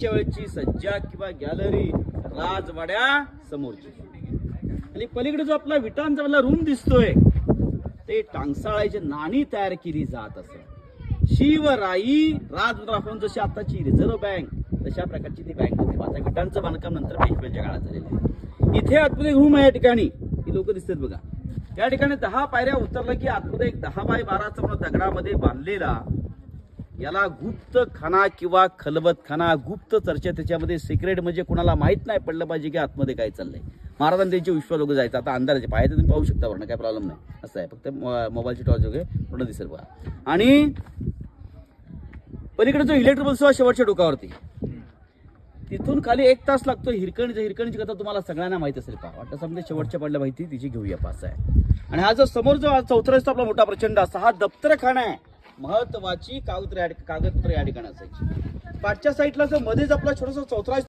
वेळची सज्जा किंवा गॅलरी राजवाड्या समोरची आणि पलीकडे जो आपला विटांचा मला रूम दिसतोय ते टांगसाळाची नाणी तयार केली जात असे. शिवराई राजमुद्रा जशी आताची रिझर्व्ह बँक तशा प्रकारची ती बँक होती. आता विटांचं बांधकाम नंतर पेशव्यांच्या काळात झालेलं आहे. इथे आतमध्ये रूम आहे या ठिकाणी ही लोक दिसतात बघा. या ठिकाणी 10 पायऱ्या उतरलं की आतमध्ये एक 10 बाय 12चा दगडामध्ये बांधलेला याला गुप्त खाना किंवा खलबत खाना गुप्त चर्चा त्याच्यामध्ये सिक्रेट म्हणजे कुणाला माहित नाही पडलं पाहिजे की आतमध्ये काय चाललंय. महाराजांनी त्यांचे विश्वास लोक जायचं आता अंधाराचे पाहिजे तुम्ही पाहू शकता वरनं काय प्रॉब्लेम नाही असं आहे. फक्त मोबाईलची टॉर्च वगैरे पूर्ण दिसेल बघा. आणि पलीकडे जो इलेक्ट्रिक बस शेवटच्या डोकावरती तिथून खाली 1 तास लागतो. हिरकणीची कथा तुम्हाला सगळ्यांना माहित असेल पहा. वाटतं समजा शेवटच्या पडल्या माहिती तिची घेऊया पास आहे. आणि हा जो समोर जो चौथरा असतो आपला मोठा प्रचंड असा हा दप्तरखाना आहे. महत्वाची कागदपत्र या ठिकाणी असायची. पाठच्या साईडला जो मध्येच आपला छोटासा चौथरा